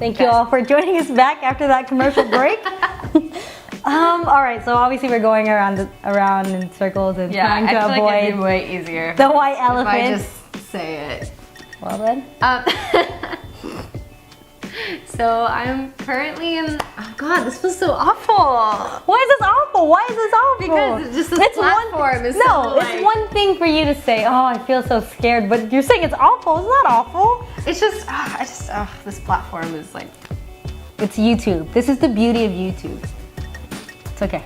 Thank you all for joining us back after that commercial break. All right, so obviously we're going around in circles and trying to avoid it'd be way easier the white elephant. if I just say it. Well then. So I'm currently in. Oh God, this feels so awful. Why is this awful? Why is this awful? Because just this platform is so it's one thing for you to say, "Oh, I feel so scared," but you're saying it's awful. It's not awful. It's just, this platform is like. It's YouTube. This is the beauty of YouTube. It's okay.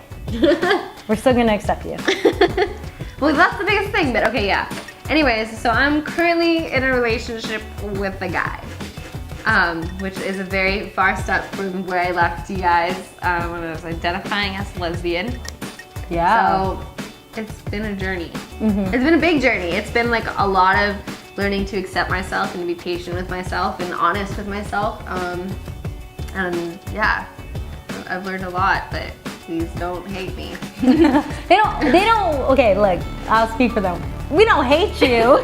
We're still gonna accept you. Well, that's the biggest thing, but okay, yeah. Anyways, so I'm currently in a relationship with a guy, which is a very far step from where I left you guys when I was identifying as lesbian. Yeah. So it's been a journey. It's been a big journey. It's been like a lot of learning to accept myself and to be patient with myself and honest with myself. And yeah, I've learned a lot, but please don't hate me. They don't, okay, look, I'll speak for them. We don't hate you.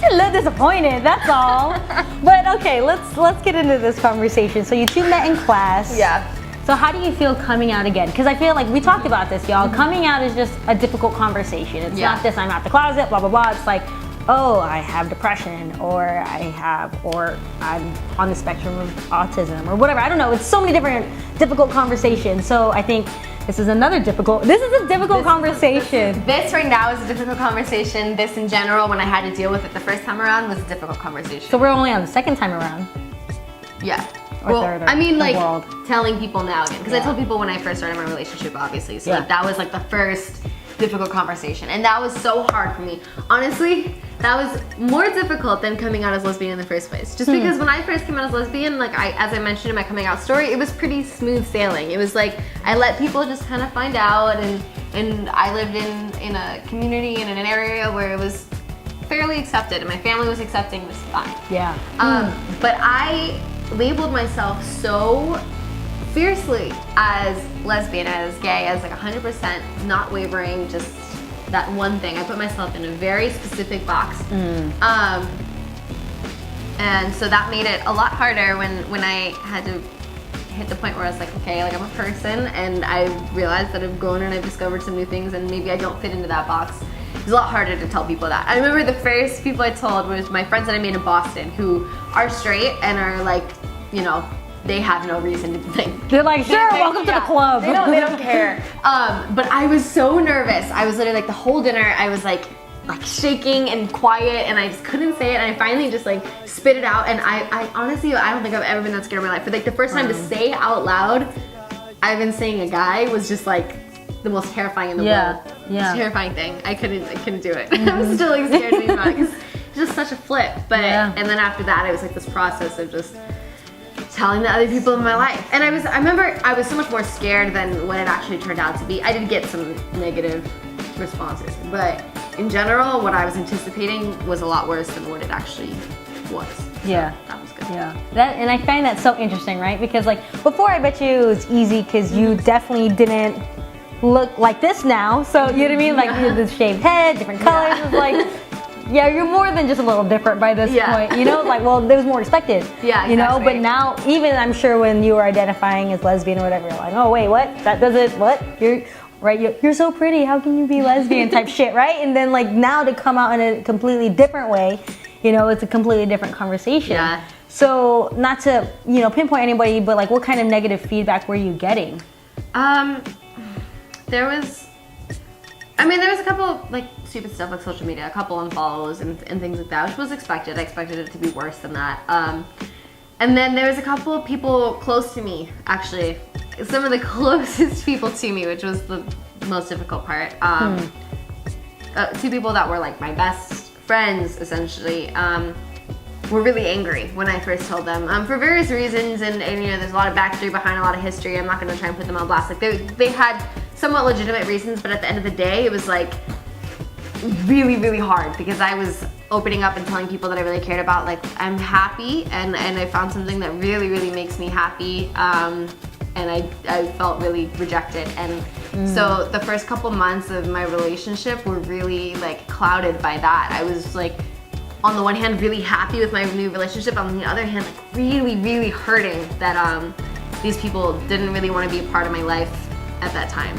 You're a little disappointed, that's all. But okay, let's get into this conversation. So you two met in class. Yeah. So how do you feel coming out again? Because I feel like we talked about this, y'all. Coming out is just a difficult conversation. It's not this, I'm out the closet, blah, blah, blah. It's like, oh, I have depression, or I'm on the spectrum of autism, or whatever. I don't know. It's so many different difficult conversations. So I think this is a difficult conversation. This right now is a difficult conversation. This in general, when I had to deal with it the first time around, was a difficult conversation. So we're only on the second time around. Yeah. Or third, or I mean, like, world. telling people now again. Because I told people when I first started my relationship, obviously. So like, that was like the first difficult conversation. And that was so hard for me. Honestly, that was more difficult than coming out as lesbian in the first place. Just because when I first came out as lesbian, like as I mentioned in my coming out story, it was pretty smooth sailing. It was like, I let people just kind of find out, and I lived in a community and in an area where it was fairly accepted and my family was accepting. It was fine. Yeah. But I labeled myself so fiercely as lesbian, as gay, as like 100% not wavering, just that one thing. I put myself in a very specific box. And so that made it a lot harder when I had to hit the point where I was like, okay, like I'm a person, and I realized that I've grown and I've discovered some new things, and maybe I don't fit into that box. It was a lot harder to tell people that. I remember the first people I told was my friends that I made in Boston, who are straight and are like, you know, they have no reason to think. They're like, sure, welcome to the club. They don't care. But I was so nervous. I was literally like the whole dinner, I was like shaking and quiet, and I just couldn't say it, and I finally just like spit it out. And I honestly, I don't think I've ever been that scared in my life. But like the first time to say out loud, I've been saying a guy, was just like the most terrifying in the world. Yeah. Terrifying thing. I couldn't do it. I'm still like scared to think about it, because it's just such a flip. But and then after that, it was like this process of just telling the other people in my life. And I remember I was so much more scared than what it actually turned out to be. I did get some negative responses, but in general, what I was anticipating was a lot worse than what it actually was. So that was good. Yeah. And I find that so interesting, right? Because like before, I bet you it was easy because you definitely didn't look like this now. So you know what I mean? Like you had this shaved head, different colors. It was like, yeah, you're more than just a little different by this point, you know? Like, well, it was more expected, you know? But now, even I'm sure when you were identifying as lesbian or whatever, you're like, oh, wait, what? That doesn't, what? You're so pretty, how can you be lesbian type shit, right? And then like now to come out in a completely different way, you know, it's a completely different conversation. Yeah. So not to, you know, pinpoint anybody, but like what kind of negative feedback were you getting? There was a couple like stupid stuff like social media, a couple unfollows and things like that, which was expected. I expected it to be worse than that. And then there was a couple of people close to me, actually, some of the closest people to me, which was the most difficult part. Two people that were like my best friends, essentially, were really angry when I first told them, for various reasons, and you know, there's a lot of backstory behind, a lot of history. I'm not going to try and put them on blast. Like they had somewhat legitimate reasons, but at the end of the day, it was like really, really hard, because I was opening up and telling people that I really cared about, like, I'm happy and I found something that really, really makes me happy, and I felt really rejected. And so the first couple months of my relationship were really like clouded by that. I was like on the one hand really happy with my new relationship, on the other hand like really, really hurting that these people didn't really want to be a part of my life at that time.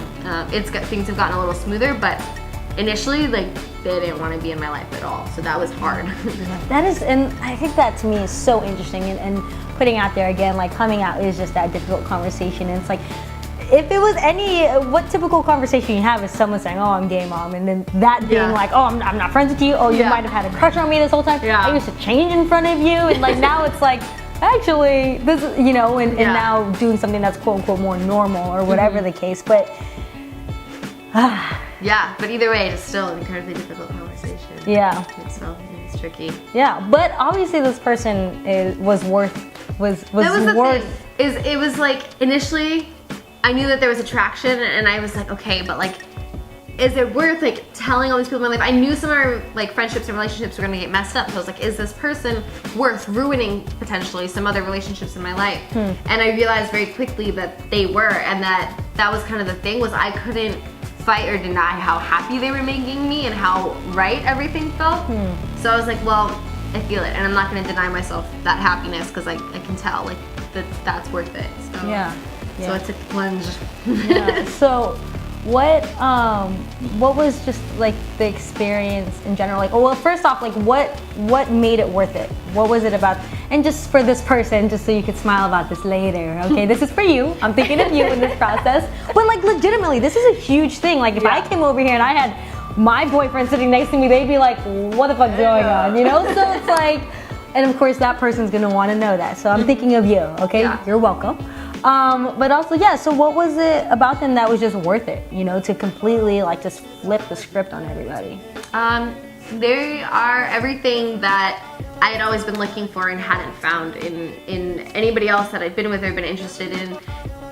Things have gotten a little smoother, but initially like they didn't want to be in my life at all, so that was hard. That is, and I think that to me is so interesting, and putting out there again, like coming out is just that difficult conversation, and it's like, if it was what typical conversation you have is someone saying, oh, I'm gay, mom, and then that being like, oh, I'm not friends with you, oh, you might have had a crush on me this whole time, I used to change in front of you, and like now it's like, actually, this is, you know, and now doing something that's quote unquote more normal or whatever the case, but yeah, but either way, it's still an incredibly difficult conversation. Yeah. It's tricky. Yeah, but obviously this person was worth. It was like initially, I knew that there was attraction, and I was like, okay, but like, is it worth like telling all these people in my life? I knew some of our like friendships and relationships were gonna get messed up. So I was like, is this person worth ruining potentially some other relationships in my life? And I realized very quickly that they were, and that was kind of the thing, was I couldn't fight or deny how happy they were making me and how right everything felt. So I was like, well, I feel it, and I'm not gonna deny myself that happiness, because I can tell like that's worth it. So so it's a plunge. So what was just like the experience in general, like, well, first off, like what made it worth it? What was it about? And just for this person, just so you could smile about this later, okay, this is for you, I'm thinking of you in this process, but like legitimately this is a huge thing. Like if I came over here and I had my boyfriend sitting next to me, they'd be like, what the fuck's going on, you know? So it's like, and of course that person's gonna want to know that, so I'm thinking of you, okay? You're welcome. But also, so what was it about them that was just worth it, you know, to completely like just flip the script on everybody? They are everything that I had always been looking for and hadn't found in anybody else that I'd been with or been interested in.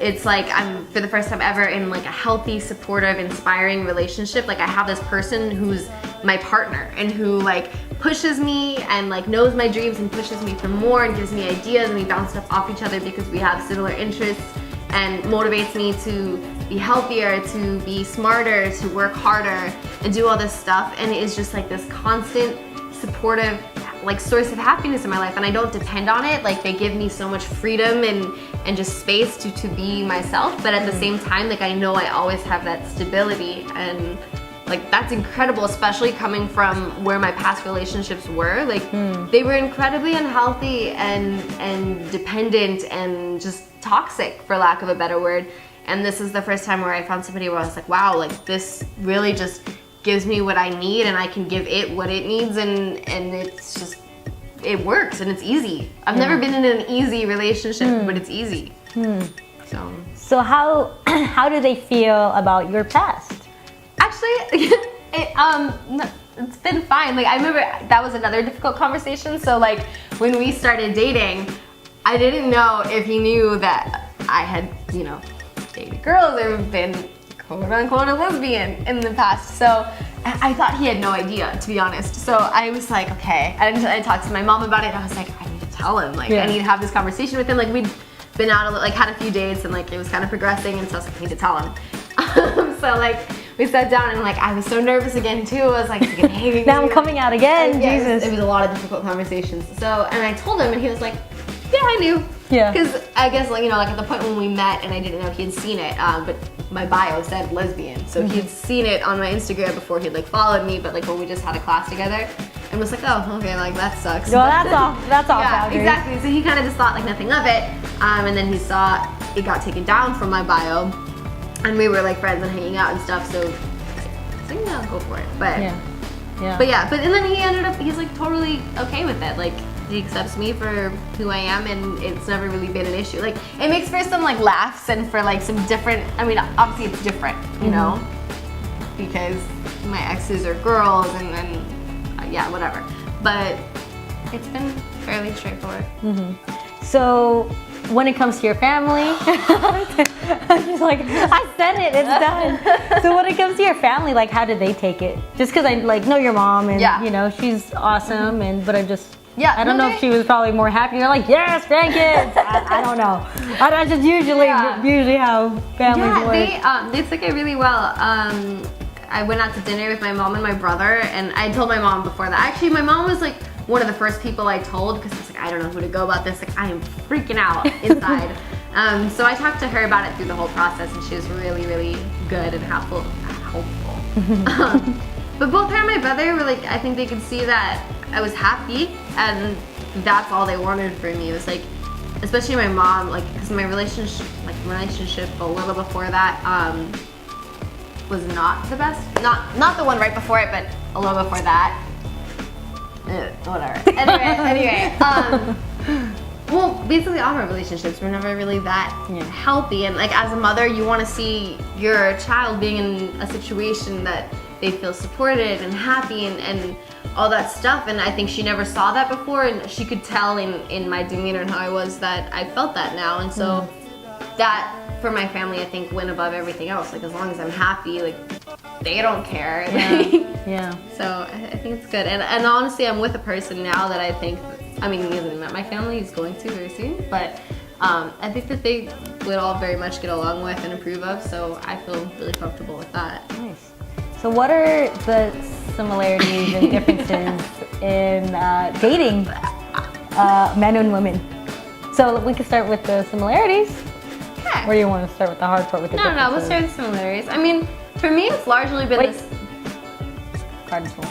It's like I'm, for the first time ever, in like a healthy, supportive, inspiring relationship. Like I have this person who's my partner and who like pushes me and like knows my dreams and pushes me for more and gives me ideas, and we bounce stuff off each other because we have similar interests, and motivates me to be healthier, to be smarter, to work harder and do all this stuff. And it is just like this constant supportive like source of happiness in my life, and I don't depend on it. Like they give me so much freedom and just space to be myself, but at the same time, like I know I always have that stability, and like that's incredible, especially coming from where my past relationships were. Like they were incredibly unhealthy and dependent and just toxic, for lack of a better word. And this is the first time where I found somebody where I was like, wow, like this really just gives me what I need, and I can give it what it needs, and it's just, it works, and it's easy. I've never been in an easy relationship, but it's easy. So how do they feel about your past? Actually, it's been fine. Like I remember that was another difficult conversation. So like when we started dating, I didn't know if he knew that I had, you know, dated girls or been quote unquote a lesbian in the past. So I thought he had no idea, to be honest. So I was like, okay. I talked to my mom about it. I was like, I need to tell him. Like I need to have this conversation with him. Like we'd been out, like had a few dates, and like it was kind of progressing, and so I was like, I need to tell him. So like we sat down, and like I was so nervous again too. I was like, he's gonna hate me. Now I'm coming out again, Jesus. It was a lot of difficult conversations. So, and I told him, and he was like, yeah, I knew. Yeah. Because I guess, like, you know, like at the point when we met, and I didn't know he had seen it, but my bio said lesbian. So he'd seen it on my Instagram before he'd like followed me, but like when we just had a class together, and was like, oh, okay, like that sucks. Well, that's all. Yeah, exactly. So he kind of just thought like nothing of it, and then he saw it got taken down from my bio, and we were like friends and hanging out and stuff. So I was like, no, go for it. But and then he ended up, he's like totally okay with it. Like he accepts me for who I am, and it's never really been an issue. Like it makes for some like laughs and for like some different, I mean, obviously it's different, you know, because my exes are girls, and then yeah, whatever. But it's been fairly straightforward. So when it comes to your family, I'm just like, I said it, it's done. So when it comes to your family, like how did they take it? Just because I like know your mom, and you know, she's awesome, and but I just, I don't know if she was probably more happy. They're like, yes, grandkids. I don't know. That's just usually how families work. They took it really well. I went out to dinner with my mom and my brother, and I told my mom before that. Actually, my mom was like one of the first people I told because I was like, I don't know who to go about this. Like, I am freaking out inside. So I talked to her about it through the whole process, and she was really, really good and helpful. But both her and my brother were like, I think they could see that I was happy, and that's all they wanted from me. It was like, especially my mom, like, because my relationship a little before that was not the best. Not the one right before it, but a little before that. Whatever. Anyway. Well, basically all my relationships were never really that healthy, and like as a mother, you want to see your child being in a situation that they feel supported and happy and all that stuff, and I think she never saw that before, and she could tell in my demeanor and how I was that I felt that now, and so that for my family I think went above everything else. Like, as long as I'm happy, like, they don't care. Yeah. So I think it's good, and honestly, I'm with a person now that I think, I mean, he hasn't met my family, he's going to very soon, but I think that they would all very much get along with and approve of, so I feel really comfortable with that. Nice. So what are the similarities and differences in dating men and women? So we can start with the similarities. Okay. Or do you want to start with the hard part with the differences? No, let's start with the similarities. I mean, for me, it's largely been this. Card is full.